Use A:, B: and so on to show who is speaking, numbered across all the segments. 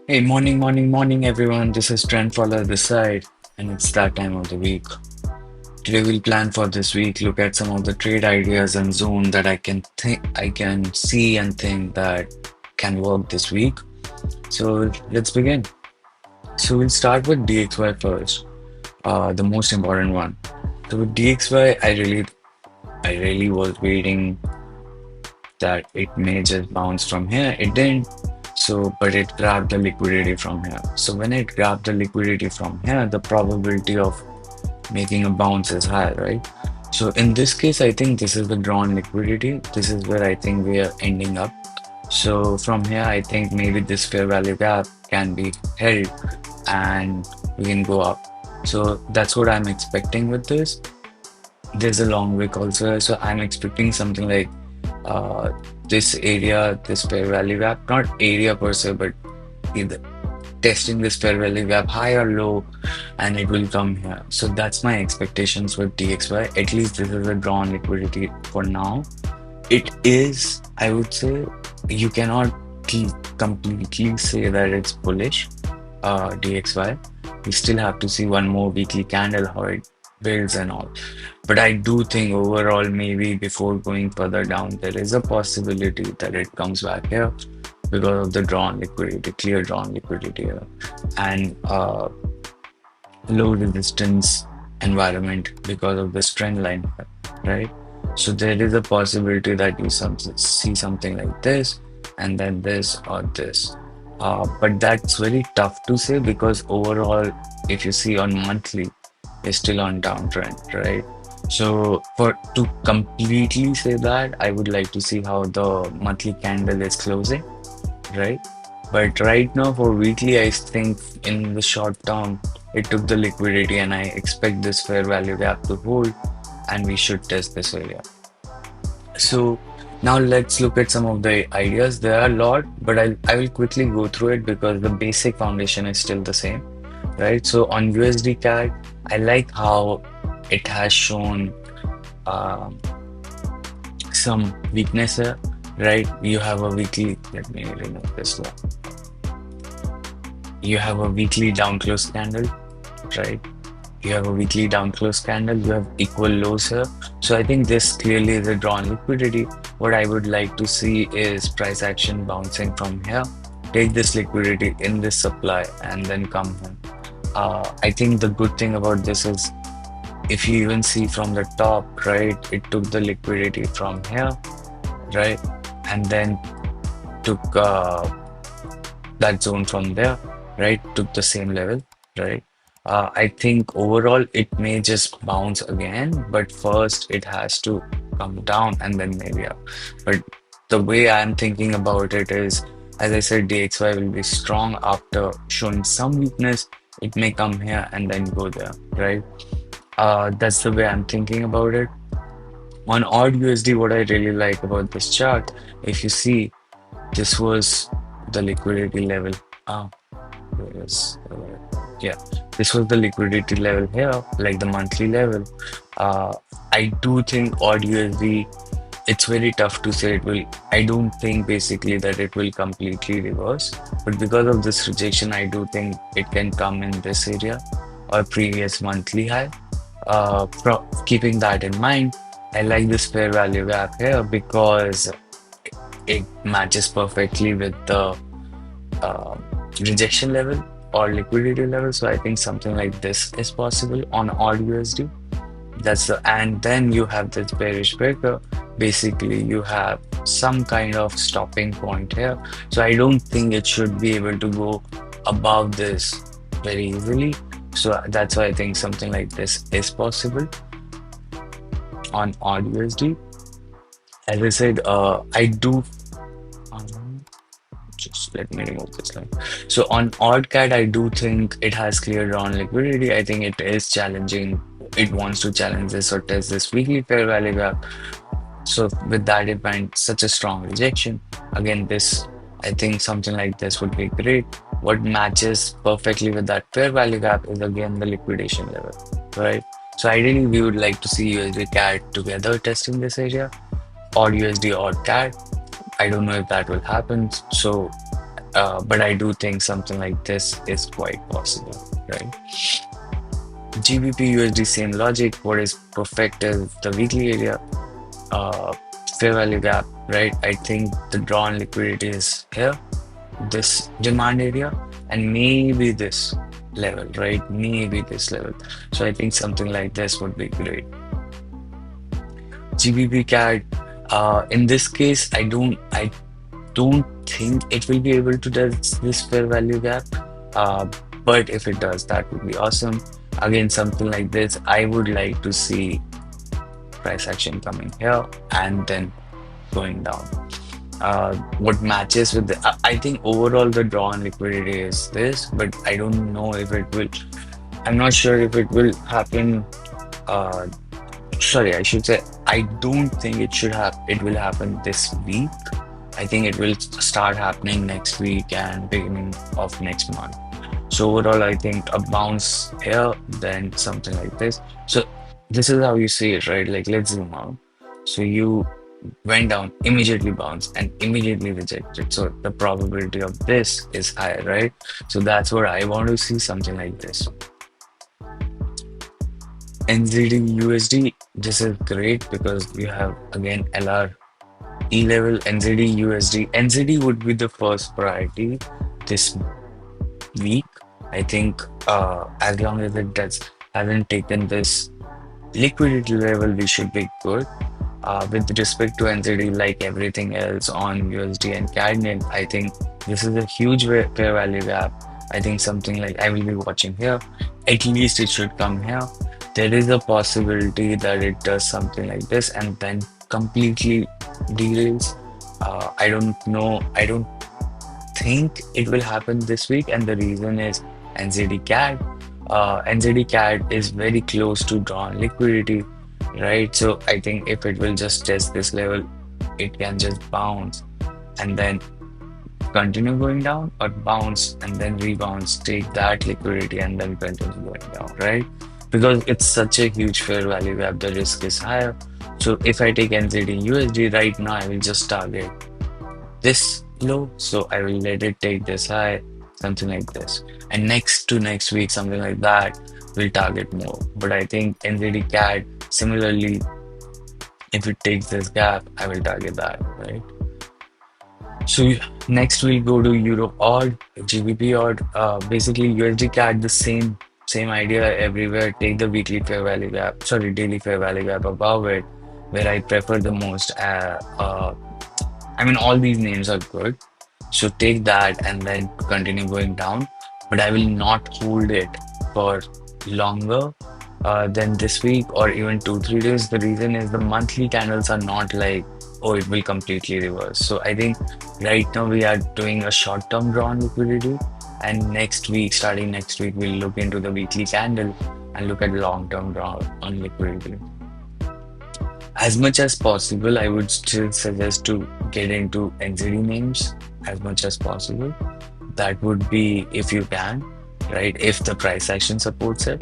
A: Hey, morning, morning, morning, everyone. This is Trent Fowler this side, and it's that time of the week. Today we'll plan for this week, look at some of the trade ideas and zone that I can see and think that can work this week. So let's begin. So we'll start with DXY first, the most important one. So with DXY, I really was waiting that it may just bounce from here. It didn't. So, but it grabbed the liquidity from here. So when it grabbed the liquidity from here, the probability of making a bounce is high, right? So in this case, I think this is the drawn liquidity. This is where I think we are ending up. So from here, I think maybe this fair value gap can be held and we can go up. So that's what I'm expecting with this. There's a long wick also, so I'm expecting something like uh, this area, this fair value gap, not area per se, but either testing this fair value gap high or low, and it will come here. So that's my expectations with DXY. At least this is a drawn liquidity for now. It is, I would say, you cannot completely say that it's bullish, DXY. We still have to see one more weekly candle, how it builds and all. But I do think overall, maybe before going further down, there is a possibility that it comes back here because of the drawn liquidity, clear drawn liquidity here, and low resistance environment because of this trend line, right? So there is a possibility that you see something like this, and then this or this. But that's very tough to say because overall, if you see on monthly, it's still on downtrend, right? So for to completely say that, I would like to see how the monthly candle is closing, right? But right now for weekly, I think in the short term, it took the liquidity and I expect this fair value gap to hold and we should test this area. So now let's look at some of the ideas. There are a lot, but I will quickly go through it because the basic foundation is still the same, right? So on USD CAD, I like how it has shown um, some weakness here, right? You have a weekly, let me remove this one. You have a weekly down close candle, right? You have a weekly down close candle, you have equal lows here. So I think this clearly is a drawn liquidity. What I would like to see is price action bouncing from here, take this liquidity in this supply and then come here. I think the good thing about this is if you even see from the top, right, it took the liquidity from here, right, and then took that zone from there, right, took the same level, right. I think overall it may just bounce again, but first it has to come down and then maybe up. But the way I'm thinking about it is, as I said, DXY will be strong after showing some weakness. It may come here and then go there, right? That's the way I'm thinking about it. On odd USD, what I really like about this chart, if you see, this was the liquidity level. Ah, where is, yeah, this was the liquidity level here, like the monthly level. Uh, I do think odd USD, it's very tough to say it will. I don't think basically that it will completely reverse, but because of this rejection, I do think it can come in this area or previous monthly high. Keeping that in mind, I like this fair value gap here because it matches perfectly with the uh, rejection level or liquidity level. So I think something like this is possible on odd USD. And then you have this bearish breaker. Basically, you have some kind of stopping point here. So I don't think it should be able to go above this very easily. So that's why I think something like this is possible on odd USD. As I said, I do. Um, just let me remove this line. So on OddCat, I do think it has cleared on liquidity. I think it is challenging. It wants to challenge this or test this weekly fair value gap. So with that in mind, such a strong rejection. Again, this I think something like this would be great. What matches perfectly with that fair value gap is again the liquidation level, right? So ideally, we would like to see USD CAD together testing this area, or USD or CAD. I don't know if that will happen. So But I do think something like this is quite possible, right? GBP USD, same logic. What is perfect is the weekly area, uh, fair value gap, right? I think the drawn liquidity is here, this demand area, and maybe this level, right? Maybe this level. So I think something like this would be great. GBP CAD, in this case, I don't think it will be able to test this fair value gap. Uh, but if it does, that would be awesome. Again, something like this, I would like to see price action coming here and then going down. What matches with I think overall the drawn liquidity is this, but I don't know if it will. I'm not sure if it will happen. Uh, Sorry, I should say I don't think it should have. It will happen this week. I think it will start happening next week and beginning of next month. So overall, I think a bounce here, then something like this. So this is how you see it, right? Like let's zoom out. So you went down, immediately bounced, and immediately rejected. So the probability of this is higher, right? So that's what I want to see, something like this. NZD USD, this is great because we have again LR E level NZD USD. NZD would be the first priority this week. I think as long as it does hasn't taken this liquidity level, we should be good. With respect to NZD, like everything else on USD and CAD, I think this is a huge fair value gap. I think something like I will be watching here. At least it should come here. There is a possibility that it does something like this and then completely derails. I don't know. I don't think it will happen this week, and the reason is NZD CAD. NZD CAD is very close to drawn liquidity, right? So I think if it will just test this level, it can just bounce and then continue going down, or bounce and then rebounds, take that liquidity and then continue going down, right? Because it's such a huge fair value gap, the risk is higher. So if I take NZD USD right now, I will just target this low, so I will let it take this high, something like this. And next to next week, something like that, will target more. But I think NZD CAD, similarly, if it takes this gap, I will target that, right? So next we'll go to Euro odd, GBP odd. Basically USD CAD, the same idea everywhere. Take the weekly fair value gap, sorry, daily fair value gap above it, where I prefer the most. I mean, all these names are good. So take that and then continue going down. But I will not hold it for longer than this week or even 2, 3 days. The reason is the monthly candles are not like, oh, it will completely reverse. So I think right now we are doing a short-term drawn liquidity. And next week, starting next week, we'll look into the weekly candle and look at long-term draw on liquidity. As much as possible, I would still suggest to get into NZD names as much as possible. That would be if you can, right? If the price action supports it.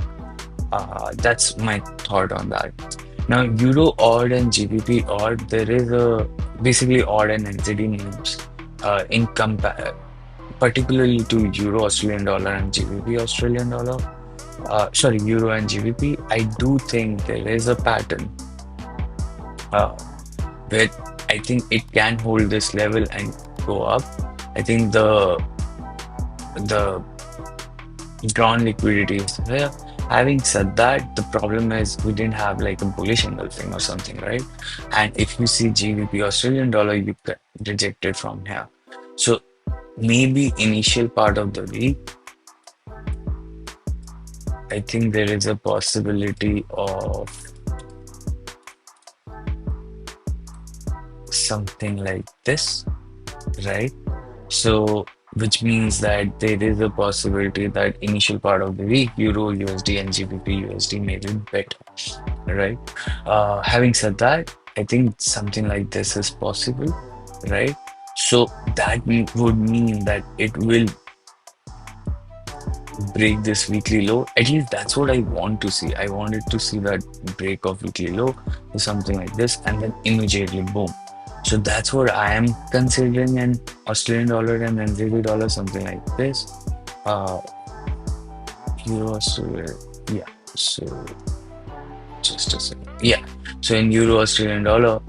A: That's my thought on that. Now, Euro odd and GBP odd, there is a basically odd and NZD names in particularly to Euro Australian dollar and GBP Australian dollar. Sorry, Euro and GBP. I do think there is a pattern uh, where I think it can hold this level and go up. I think the drawn liquidity is there. Having said that, the problem is we didn't have like a bullish engulfing or something, right? And if you see GBP Australian dollar, you get rejected from here. So maybe initial part of the week, I think there is a possibility of something like this, right? So, which means that there is a possibility that initial part of the week, Euro USD and GBP USD may be better, right? Having said that, I think something like this is possible, right? So that would mean that it will break this weekly low. At least that's what I want to see. I wanted to see that break of weekly low or something like this, and then immediately boom. So that's what I am considering an Australian dollar and NZD dollar, something like this. Uh, Euro Australia, yeah. So just a second. Yeah. So in Euro Australian dollar,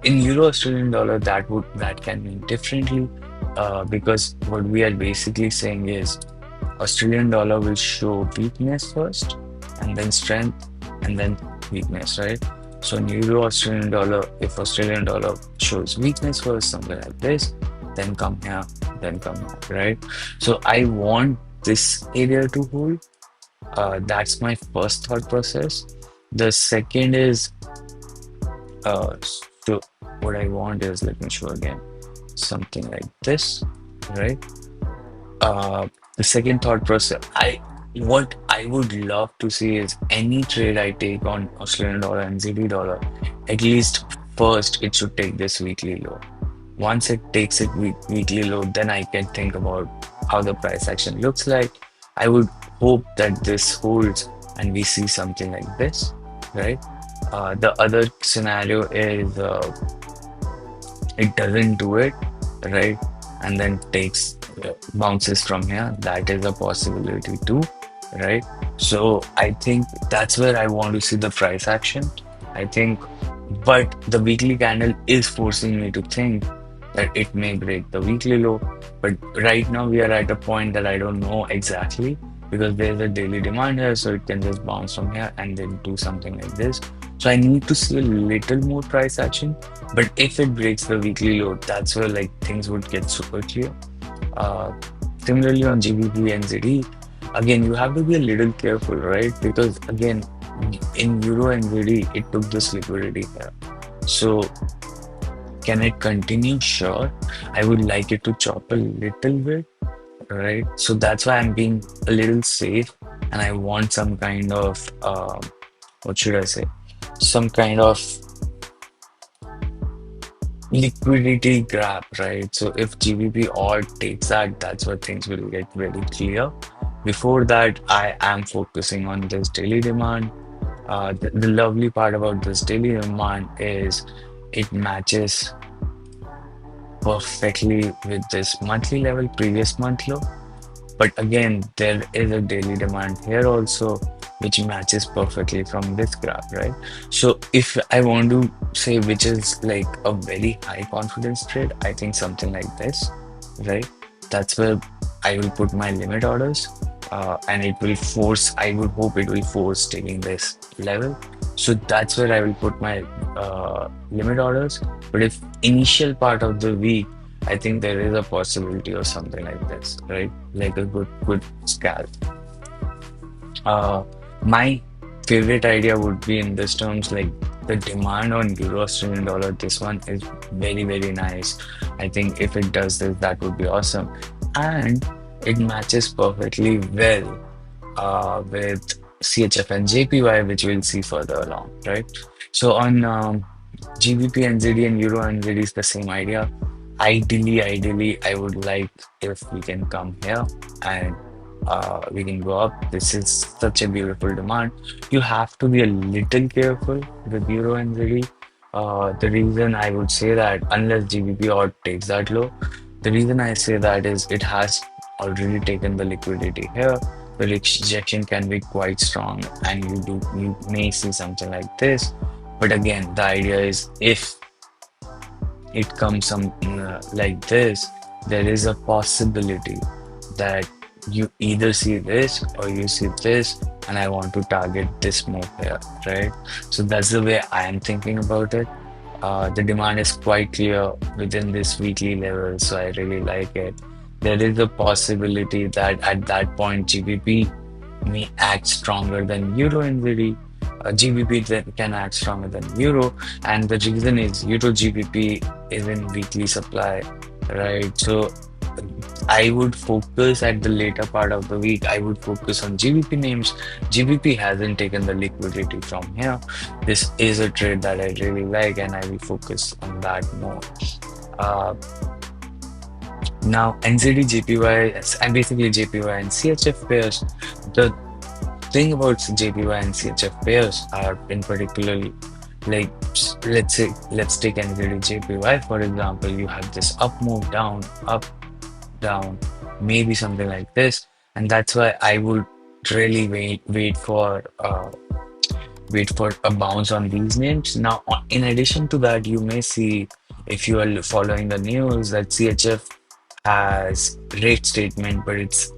A: in Euro Australian dollar, that can mean differently, because what we are basically saying is Australian dollar will show weakness first, and then strength, and then weakness, right? So in Euro Australian dollar, if Australian dollar shows weakness first, something like this, then come here, then come here, right? So I want this area to hold. That's my first thought process. The second is, uh, so what I want is, let me show again, something like this, right? The second thought process, what I would love to see is any trade I take on Australian dollar and ZD dollar, at least first it should take this weekly low. Once it takes it weekly low, then I can think about how the price action looks like. I would hope that this holds and we see something like this, right? The other scenario is, it doesn't do it, right? And then takes bounces from here. That is a possibility too, right? So I think that's where I want to see the price action. I think, but the weekly candle is forcing me to think that it may break the weekly low. But right now we are at a point that I don't know exactly, because there's a daily demand here, so it can just bounce from here and then do something like this. So I need to see a little more price action. But if it breaks the weekly low, that's where like things would get super clear. Uh, Similarly on GBP and ZD, again you have to be a little careful, right? Because again, in Euro and ZD, it took this liquidity here. So can it continue? Sure. I would like it to chop a little bit, right? So that's why I'm being a little safe, and I want some kind of, what should I say? Some kind of liquidity grab, right? So if GBP all takes that, that's where things will get very clear. Before that, I am focusing on this daily demand. The lovely part about this daily demand is it matches perfectly with this monthly level, previous month low. But again, there is a daily demand here also, which matches perfectly from this graph, right? So if I want to say which is like a very high confidence trade, I think something like this, right? That's where I will put my limit orders, and it will force, I would hope it will force taking this level. So that's where I will put my limit orders. But if initial part of the week, I think there is a possibility of something like this, right? Like a good scalp. Uh, my favorite idea would be in this terms, like the demand on Euro Australian dollar. This one is very, very nice. I think if it does this, that would be awesome. And it matches perfectly well with CHF and JPY, which we'll see further along, right? So on GBP NZD and Euro NZD is the same idea. Ideally, I would like if we can come here and we can go up. This is such a beautiful demand. You have to be a little careful with Euro NZD. The reason I would say that, unless GBP or takes that low, the reason I say that is it has already taken the liquidity here. The rejection can be quite strong, and you may see something like this. But again, the idea is if it comes some like this, there is a possibility that you either see this or you see this, and I want to target this move here, right? So that's the way I am thinking about it. The demand is quite clear within this weekly level, so I really like it. There is a possibility that at that point GBP may act stronger than Euro NZD. GBP then can act stronger than Euro, and the reason is Euro GBP is in weekly supply, right? So I would focus at the later part of the week. I would focus on GBP names. GBP hasn't taken the liquidity from here. This is a trade that I really like, and I will focus on that more. Uh, Now, NZD JPY and basically JPY and CHF pairs. The thing about JPY and CHF pairs are in particular, like let's take NVIDIA JPY for example. You have this up move, down, up, down, maybe something like this, and that's why I would really wait for a bounce on these names. Now, in addition to that, you may see if you are following the news that CHF has rate statement, but it's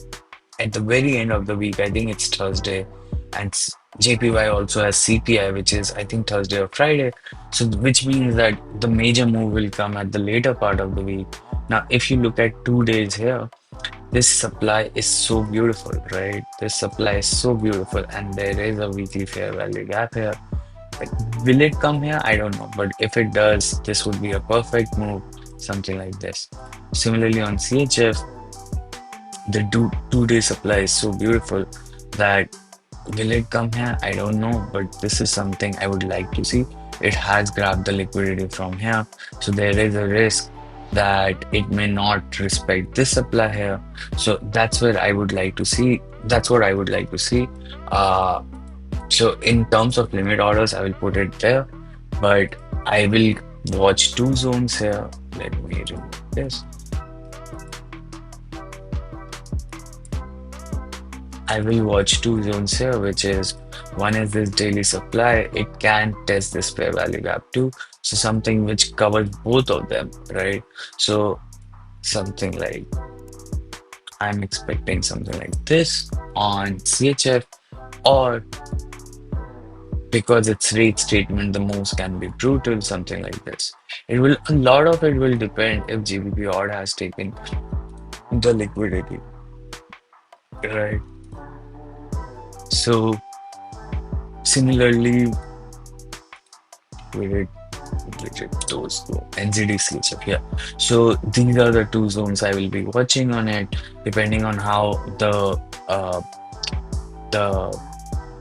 A: at the very end of the week. I think it's Thursday, and JPY also has CPI, which is I think Thursday or Friday. So, which means that the major move will come at the later part of the week. Now, if you look at 2 days here, this supply is so beautiful, right? This supply is so beautiful, and there is a weekly fair value gap here. Like, will it come here? I don't know. But if it does, this would be a perfect move, something like this. Similarly, on CHF, the two-day supply is so beautiful that will it come here? I don't know. But this is something I would like to see. It has grabbed the liquidity from here. So there is a risk that it may not respect this supply here. So that's where I would like to see. That's what I would like to see. Uh, so in terms of limit orders, I will put it there, but I will watch two zones here. Let me remove this. I will watch two zones here, which is one is this daily supply. It can test this fair value gap too. So something which covers both of them, right? So something like I'm expecting something like this on CHF, or because it's rate statement, the moves can be brutal, something like this. A lot of it will depend if GBP odd has taken the liquidity, right? So similarly, we did those two NZD CHF, yeah. So these are the two zones I will be watching on it, depending on how the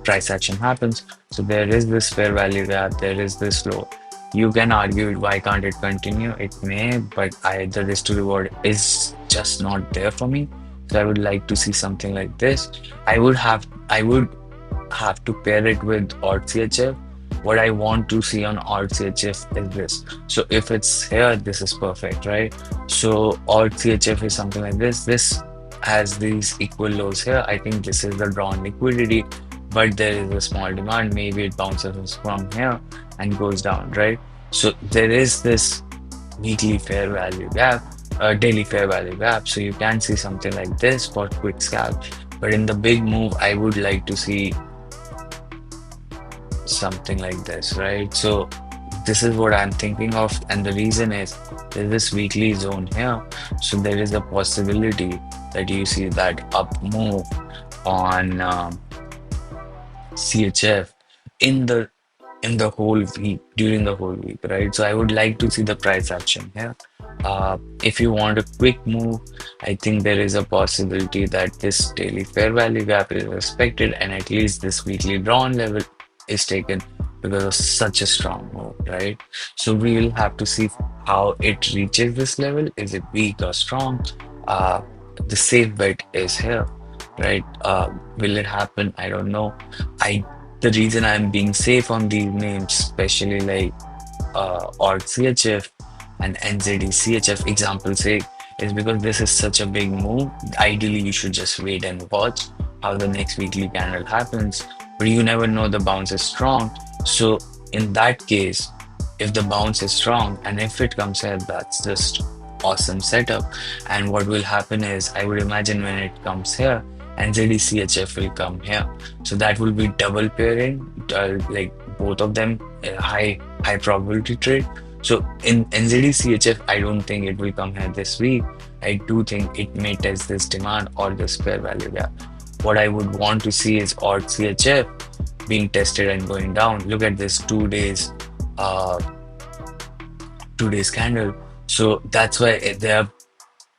A: price action happens. So there is this fair value gap, there is this low. You can argue why can't it continue? It may, but the risk to reward is just not there for me. So I would like to see something like this. I would have to pair it with odd CHF. What I want to see on odd CHF is this. So if it's here, this is perfect, right? So odd CHF is something like this. This has these equal lows here. I think this is the drawn liquidity, but there is a small demand. Maybe it bounces from here and goes down, right? So there is this weekly fair value gap, daily fair value gap. So you can see something like this for quick scalp. But in the big move, I would like to see something like this, right? So this is what I'm thinking of, and the reason is there's this weekly zone here, so there is a possibility that you see that up move on CHF in the whole week, during the whole week, right? So I would like to see the price action here. If you want a quick move, I think there is a possibility that this daily fair value gap is respected, and at least this weekly drawn level is taken because of such a strong move, right? So we will have to see how it reaches this level. Is it weak or strong? Uh, the safe bet is here, right? Will it happen? I don't know. I The reason I'm being safe on these names, especially like ORG CHF and NZD CHF example sake, is because this is such a big move. Ideally, you should just wait and watch how the next weekly candle happens, but you never know, the bounce is strong. So in that case, if the bounce is strong and if it comes here, that's just awesome setup. And what will happen is, I would imagine when it comes here, NZD CHF will come here. So that will be double pairing, like both of them, high probability trade. So in NZD CHF, I don't think it will come here this week. I do think it may test this demand or this fair value gap. What I would want to see is odd CHF being tested and going down. Look at this uh, 2 days candle. So that's why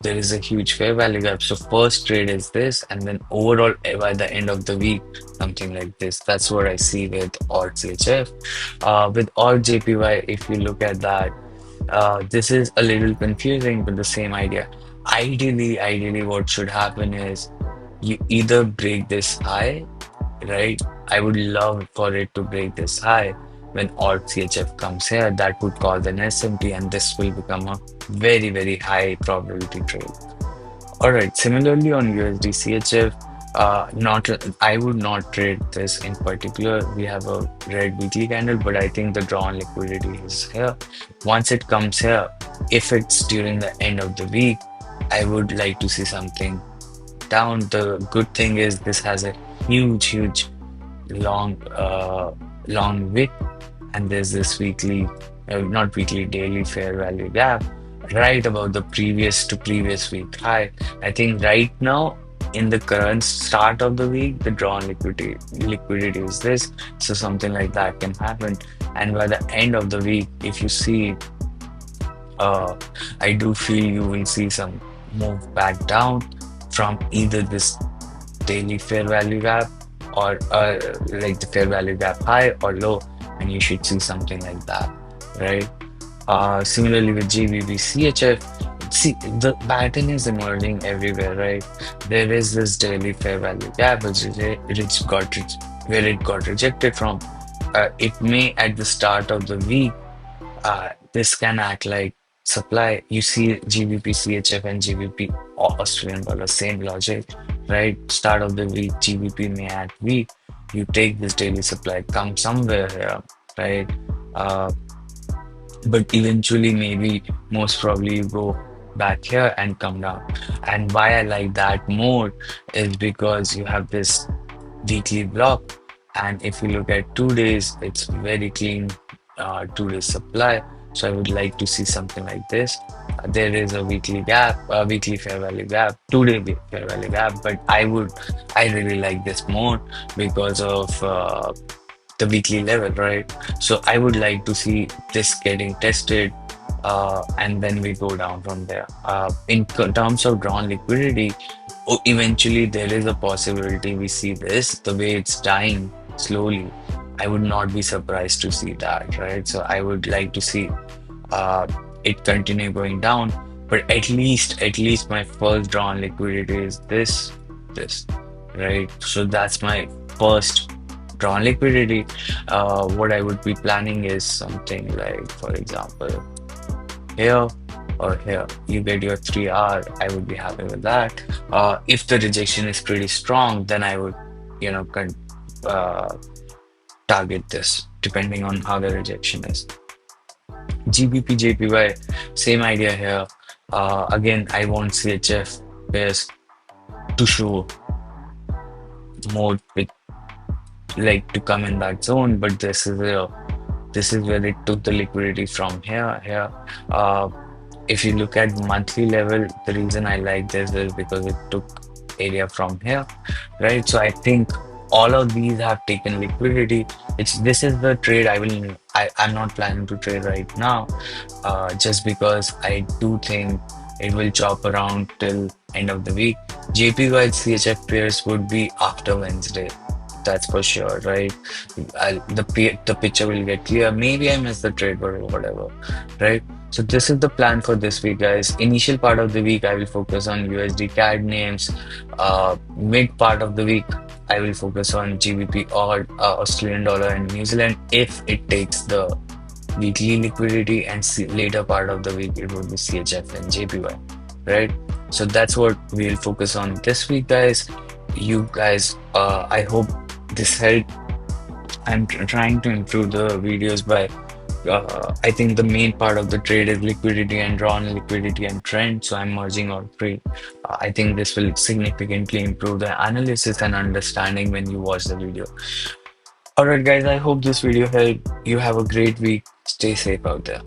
A: there is a huge fair value gap. So first trade is this, and then overall by the end of the week, something like this. That's what I see with odd CHF. With odd JPY, if you look at that, this is a little confusing, but the same idea. Ideally, what should happen is you either break this high, right? I would love for it to break this high, when alt CHF comes here, that would cause an SMT, and this will become a very, very high probability trade. All right. Similarly, on USD CHF, not I would not trade this in particular. We have a red weekly candle, but I think the drawn liquidity is here. Once it comes here, if it's during the end of the week, I would like to see something down. The good thing is this has a huge, huge long, long wick, and there's this weekly, not weekly, daily fair value gap right above the previous to previous week high. I think right now in the current start of the week, the drawn liquidity is this, so something like that can happen. And by the end of the week, if you see, uh, I do feel you will see some move back down from either this daily fair value gap or like the fair value gap high or low, and you should see something like that, right? Similarly with GBP CHF, see the pattern is emerging everywhere, right? There is this daily fair value gap which where it got rejected from. It may at the start of the week, this can act like supply. You see GBP CHF and GBP Australian dollar, same logic, right? Start of the week, GBP may act weak. You take this daily supply, come somewhere here, right? Uh, but eventually, maybe most probably you go back here and come down. And why I like that more is because you have this weekly block, and if you look at 2 days, it's very clean 2 days supply. So I would like to see something like this. There is a weekly gap, a weekly fair value gap, 2 day fair value gap, but I really like this more because of the weekly level, right? So I would like to see this getting tested, and then we go down from there. Terms of drawn liquidity, eventually there is a possibility we see this the way it's dying slowly. I would not be surprised to see that, right? So I would like to see uh, it continue going down, but at least my first drawn liquidity is this, right? So that's my first drawn liquidity. What I would be planning is something like, for example, here or here. You get your 3 hour. I would be happy with that. If the rejection is pretty strong, then I would, you know, uh, target this depending on how the rejection is. GBP JPY, same idea here. Again, I want CHF pairs to show more with like to come in that zone, but this is where it took the liquidity from here. Uh, if you look at monthly level, the reason I like this is because it took area from here, right? So I think all of these have taken liquidity. This is the trade I'm not planning to trade right now, just because I do think it will chop around till end of the week. JPY CHF pairs would be after Wednesday. That's for sure, right? The picture will get clear. Maybe I missed the trade or whatever, right? So this is the plan for this week, guys. Initial part of the week, I will focus on USD CAD names. Mid part of the week, I will focus on GBP or Australian dollar and New Zealand if it takes the weekly liquidity, and later part of the week it would be CHF and JPY, right? So that's what we'll focus on this week, guys. You guys, I hope this helped. I'm trying to improve the videos by I think the main part of the trade is liquidity and drawn liquidity and trend. So I'm merging all three. I think this will significantly improve the analysis and understanding when you watch the video. All right, guys, I hope this video helped. You have a great week. Stay safe out there.